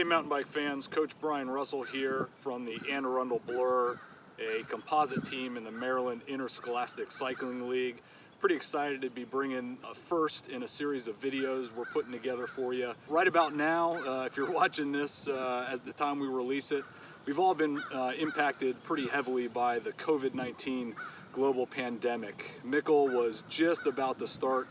mountain bike fans, Coach Brian Russell here from the Anne Arundel Blur, a composite team in the Maryland Interscholastic Cycling League. Pretty excited to be bringing a first in a series of videos we're putting together for you. Right about now, if you're watching this at the time we release it, we've all been impacted pretty heavily by the COVID-19 global pandemic. Mickle was just about to start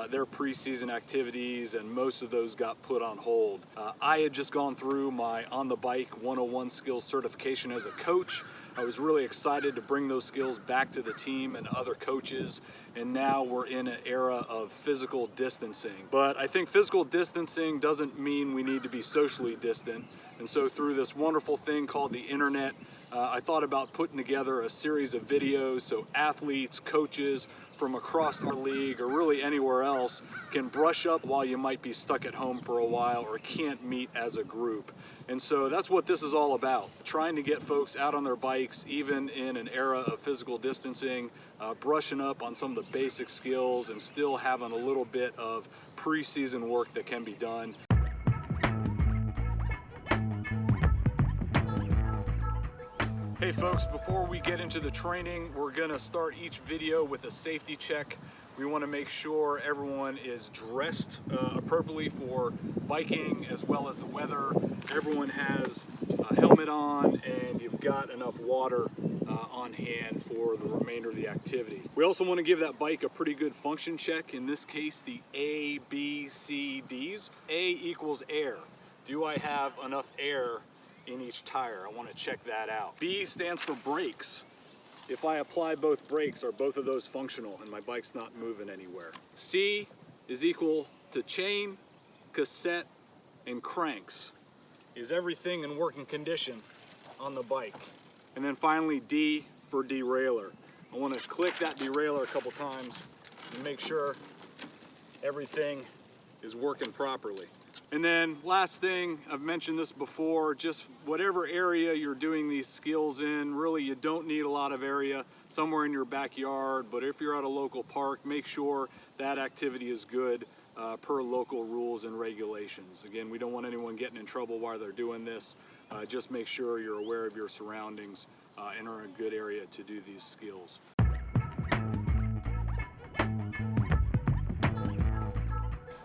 their preseason activities, and most of those got put on hold. I had just gone through my On the Bike 101 skills certification as a coach. I was really excited to bring those skills back to the team and other coaches, and now we're in an era of physical distancing. But I think physical distancing doesn't mean we need to be socially distant, and so through this wonderful thing called the internet, I thought about putting together a series of videos so athletes, coaches from across our league or really anywhere else can brush up while you might be stuck at home for a while or can't meet as a group. And so that's what this is all about, trying to get folks out on their bikes even in an era of physical distancing, brushing up on some of the basic skills and still having a little bit of preseason work that can be done. Hey folks, before we get into the training, we're gonna start each video with a safety check. We wanna make sure everyone is dressed appropriately for biking as well as the weather. Everyone has a helmet on and you've got enough water on hand for the remainder of the activity. We also wanna give that bike a pretty good function check. In this case, the A, B, C, Ds. A equals air. Do I have enough air in each tire? I want to check that out. B stands for brakes. If I apply both brakes, are both of those functional and my bike's not moving anywhere? C is equal to chain, cassette, and cranks. Is everything in working condition on the bike? And then finally, D for derailleur. I want to click that derailleur a couple times and make sure everything is working properly. And then last thing, I've mentioned this before, just whatever area you're doing these skills in, really you don't need a lot of area somewhere in your backyard, but if you're at a local park, make sure that activity is good per local rules and regulations. Again, we don't want anyone getting in trouble while they're doing this. Just make sure you're aware of your surroundings and are in a good area to do these skills.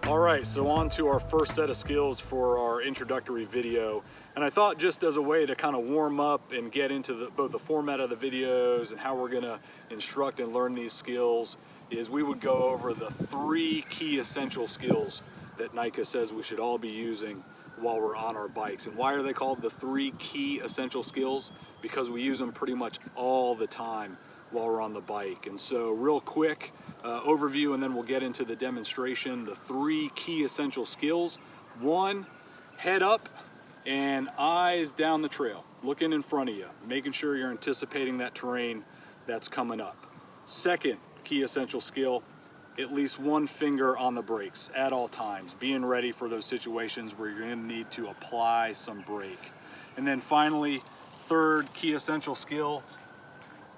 All right, so on to our first set of skills for our introductory video. And I thought just as a way to kind of warm up and get into both the format of the videos and how we're gonna instruct and learn these skills is we would go over the 3 key essential skills that NICA says we should all be using while we're on our bikes. And why are they called the 3 key essential skills? Because we use them pretty much all the time while we're on the bike. And so real quick overview, and then we'll get into the demonstration. The 3 key essential skills. 1, head up and eyes down the trail, looking in front of you, making sure you're anticipating that terrain that's coming up. 2nd key essential skill, at least 1 finger on the brakes at all times, being ready for those situations where you're going to need to apply some brake. And then finally, 3rd key essential skill,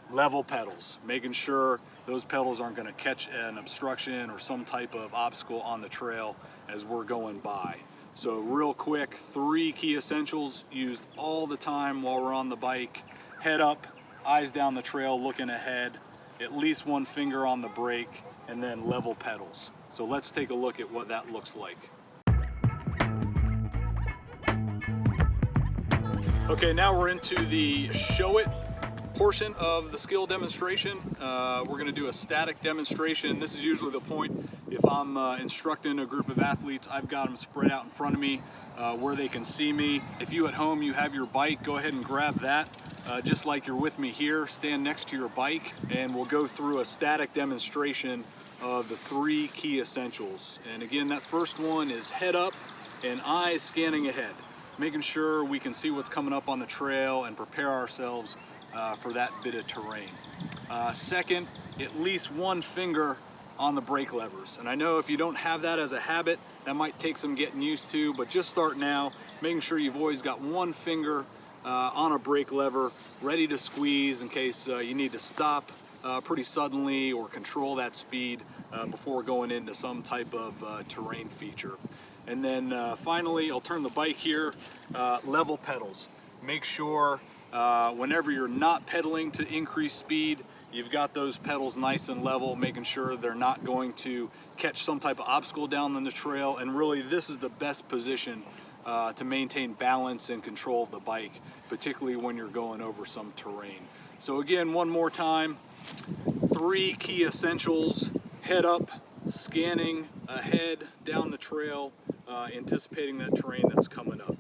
level pedals, making sure those pedals aren't going to catch an obstruction or some type of obstacle on the trail as we're going by. So real quick, 3 key essentials used all the time while we're on the bike. Head up, eyes down the trail, looking ahead, at least 1 finger on the brake, and then level pedals. So let's take a look at what that looks like. Okay, now we're into the show it portion of the skill demonstration. We're going to do a static demonstration. This is usually the point if I'm instructing a group of athletes, I've got them spread out in front of me where they can see me. If you at home, you have your bike, go ahead and grab that. Just like you're with me here, stand next to your bike and we'll go through a static demonstration of the 3 key essentials. And again, that first one is head up and eyes scanning ahead, making sure we can see what's coming up on the trail and prepare ourselves for that bit of terrain. 2nd, at least 1 finger on the brake levers. And I know if you don't have that as a habit, that might take some getting used to, but just start now, making sure you've always got 1 finger on a brake lever, ready to squeeze in case you need to stop pretty suddenly or control that speed before going into some type of terrain feature. And then finally, I'll turn the bike here, level pedals. Make sure whenever you're not pedaling to increase speed, you've got those pedals nice and level, making sure they're not going to catch some type of obstacle down on the trail. And really, this is the best position to maintain balance and control of the bike, particularly when you're going over some terrain. So again, one more time, 3 key essentials: head up, scanning ahead down the trail, anticipating that terrain that's coming up.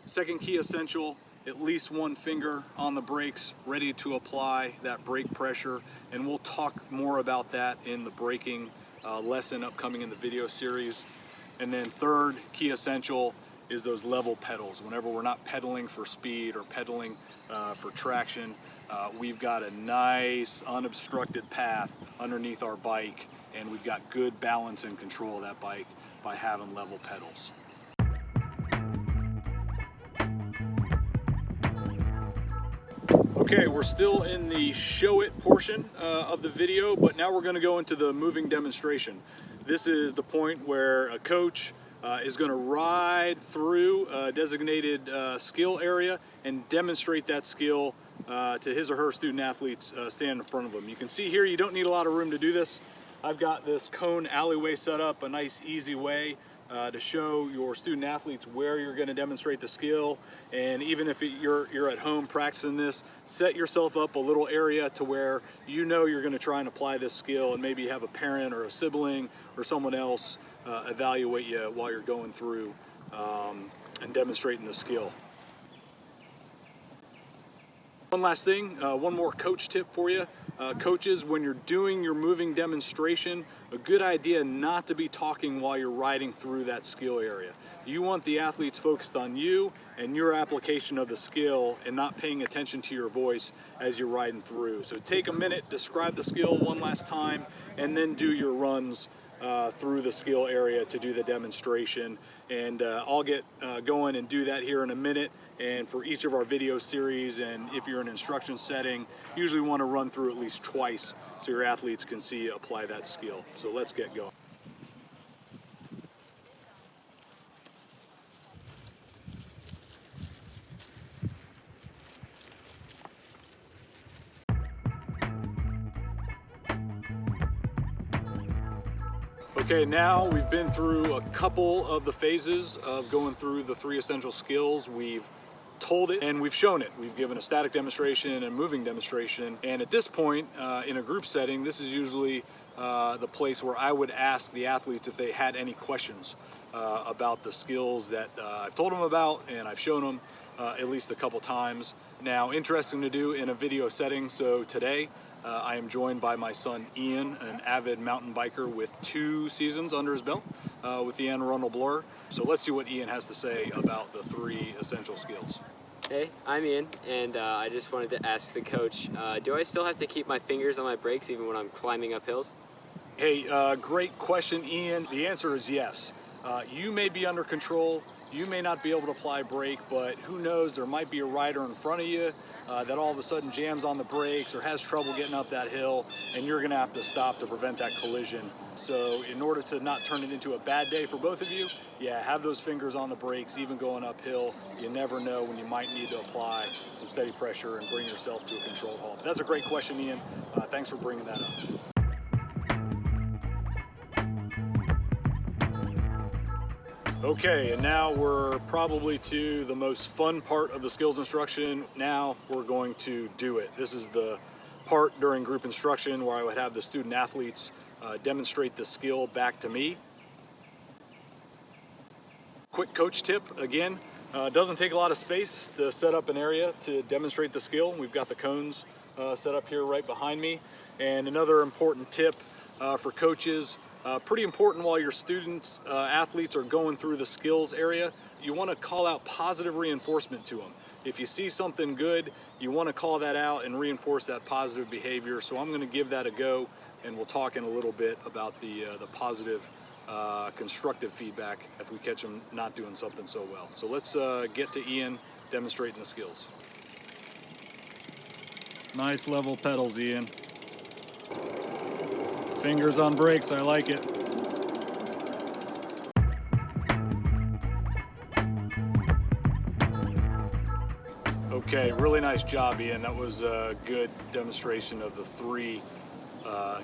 Second key essential, at least one finger on the brakes, ready to apply that brake pressure, and we'll talk more about that in the braking lesson upcoming in the video series. And then third key essential is those level pedals. Whenever we're not pedaling for speed or pedaling for traction, we've got a nice unobstructed path underneath our bike, and we've got good balance and control of that bike by having level pedals. Okay, we're still in the show it portion of the video, but now we're going to go into the moving demonstration. This is the point where a coach is going to ride through a designated skill area and demonstrate that skill to his or her student athletes standing in front of them. You can see here you don't need a lot of room to do this. I've got this cone alleyway set up, a nice easy way to show your student athletes where you're going to demonstrate the skill. And even if you're at home practicing this, set yourself up a little area to where you know you're going to try and apply this skill, and maybe have a parent or a sibling or someone else evaluate you while you're going through and demonstrating the skill. One last thing, one more coach tip for you. Coaches, when you're doing your moving demonstration, a good idea not to be talking while you're riding through that skill area. You want the athletes focused on you and your application of the skill, and not paying attention to your voice as you're riding through. So take a minute, describe the skill one last time, and then do your runs through the skill area to do the demonstration. And I'll get going and do that here in a minute. And for each of our video series, and if you're in an instruction setting, you usually want to run through at least twice so your athletes can see you apply that skill. So let's get going. Okay, now we've been through a couple of the phases of going through the 3 essential skills. We've told it and we've shown it. We've given a static demonstration and a moving demonstration. And at this point, in a group setting, this is usually the place where I would ask the athletes if they had any questions about the skills that I've told them about and I've shown them at least a couple times. Now, interesting to do in a video setting. So today, I am joined by my son Ian, an avid mountain biker with 2 seasons under his belt with the Anne Arundel blower. So let's see what Ian has to say about the 3 essential skills. Hey, I'm Ian, and I just wanted to ask the coach, do I still have to keep my fingers on my brakes even when I'm climbing up hills? Hey, great question, Ian. The answer is yes. You may be under control. You may not be able to apply brake, but who knows, there might be a rider in front of you that all of a sudden jams on the brakes or has trouble getting up that hill, and you're gonna have to stop to prevent that collision. So in order to not turn it into a bad day for both of you, yeah, have those fingers on the brakes, even going uphill. You never know when you might need to apply some steady pressure and bring yourself to a controlled halt. But that's a great question, Ian. Thanks for bringing that up. Okay, and now we're probably to the most fun part of the skills instruction. Now we're going to do it. This is the part during group instruction where I would have the student athletes demonstrate the skill back to me. Quick coach tip, again, doesn't take a lot of space to set up an area to demonstrate the skill. We've got the cones set up here right behind me. And another important tip for coaches, pretty important while your students, athletes are going through the skills area, you want to call out positive reinforcement to them. If you see something good, you want to call that out and reinforce that positive behavior. So I'm going to give that a go, and we'll talk in a little bit about the positive, constructive feedback if we catch them not doing something so well. So let's get to Ian demonstrating the skills. Nice level pedals, Ian. Fingers on brakes, I like it. Okay, really nice job, Ian. That was a good demonstration of the three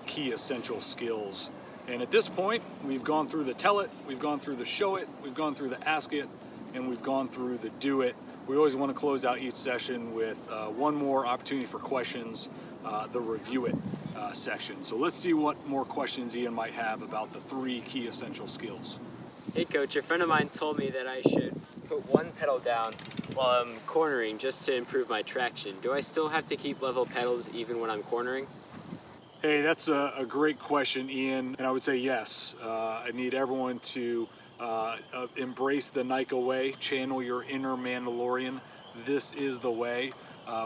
key essential skills. And at this point, we've gone through the tell it, we've gone through the show it, we've gone through the ask it, and we've gone through the do it. We always want to close out each session with one more opportunity for questions, the review it section. So let's see what more questions Ian might have about the three key essential skills. Hey coach, a friend of mine told me that I should put one pedal down while I'm cornering just to improve my traction. Do I still have to keep level pedals even when I'm cornering? Hey, that's a great question, Ian, and I would say yes. I need everyone to embrace the Nika way, channel your inner Mandalorian. This is the way.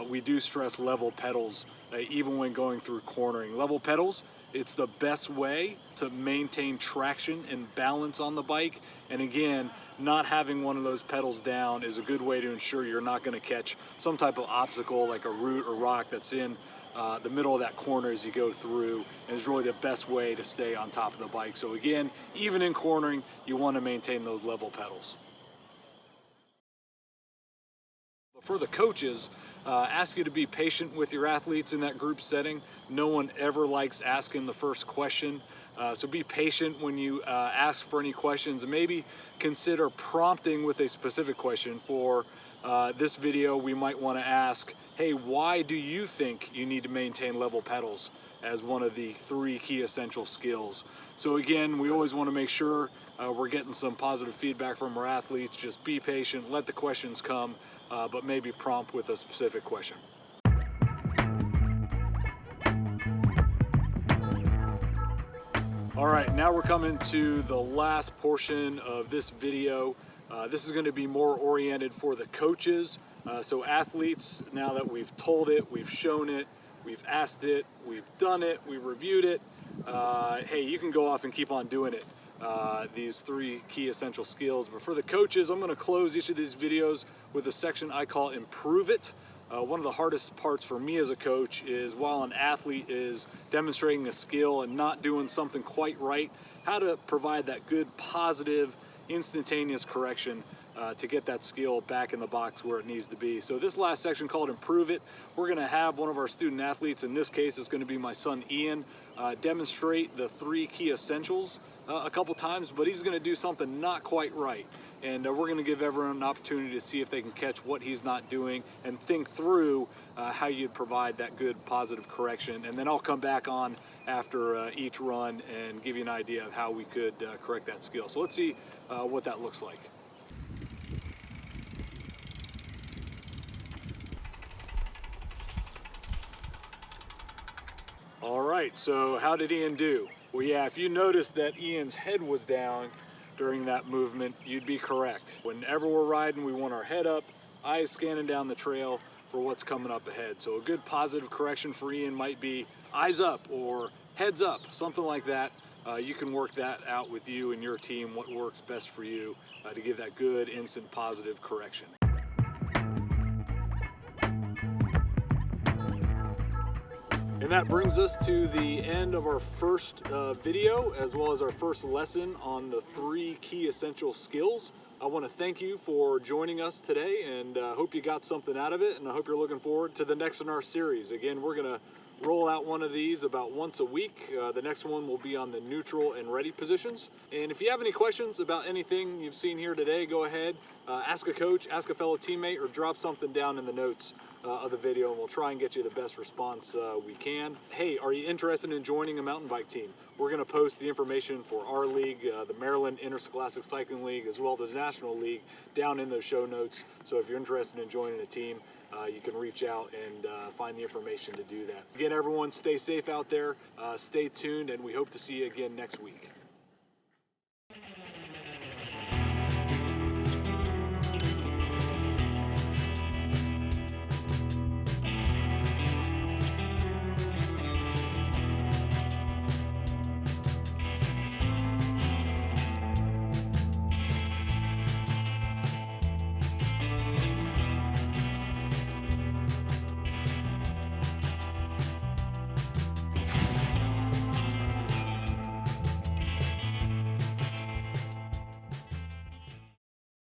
We do stress level pedals even when going through cornering. Level pedals, it's the best way to maintain traction and balance on the bike. And again, not having one of those pedals down is a good way to ensure you're not going to catch some type of obstacle like a root or rock that's in the middle of that corner as you go through, and it's really the best way to stay on top of the bike. So again, even in cornering, you want to maintain those level pedals. But for the coaches, ask you to be patient with your athletes in that group setting. No one ever likes asking the first question. So be patient when you ask for any questions, and maybe consider prompting with a specific question. For this video, we might want to ask, hey, why do you think you need to maintain level pedals as one of the three key essential skills? So again, we always want to make sure we're getting some positive feedback from our athletes. Just be patient, let the questions come, but maybe prompt with a specific question. All right, now we're coming to the last portion of this video. This is going to be more oriented for the coaches. So athletes, now that we've told it, we've shown it, we've asked it, we've done it, we've reviewed it, hey, you can go off and keep on doing it. These three key essential skills. But for the coaches, I'm going to close each of these videos with a section I call Improve It. One of the hardest parts for me as a coach is while an athlete is demonstrating a skill and not doing something quite right, how to provide that good, positive, instantaneous correction to get that skill back in the box where it needs to be. So this last section called Improve It, we're going to have one of our student athletes, in this case it's going to be my son Ian, demonstrate the three key essentials a couple times, but he's going to do something not quite right. And we're going to give everyone an opportunity to see if they can catch what he's not doing and think through how you'd provide that good positive correction. And then I'll come back on after each run and give you an idea of how we could correct that skill. So let's see what that looks like. All right, so how did Ian do? Well, yeah, if you noticed that Ian's head was down during that movement, you'd be correct. Whenever we're riding, we want our head up, eyes scanning down the trail for what's coming up ahead. So a good positive correction for Ian might be eyes up or heads up, something like that. You can work that out with you and your team, what works best for you to give that good, instant, positive correction. And that brings us to the end of our first video, as well as our first lesson on the three key essential skills. I want to thank you for joining us today, and hope you got something out of it, and I hope you're looking forward to the next in our series. Again, we're going to roll out one of these about once a week. The next one will be on the neutral and ready positions. And if you have any questions about anything you've seen here today, go ahead, ask a coach, ask a fellow teammate, or drop something down in the notes of the video, and we'll try and get you the best response we can. Hey, are you interested in joining a mountain bike team? We're going to post the information for our league, the Maryland Interscholastic Cycling League, as well as the National League, down in those show notes. So if you're interested in joining a team, you can reach out and find the information to do that. Again, everyone, stay safe out there, stay tuned, and we hope to see you again next week.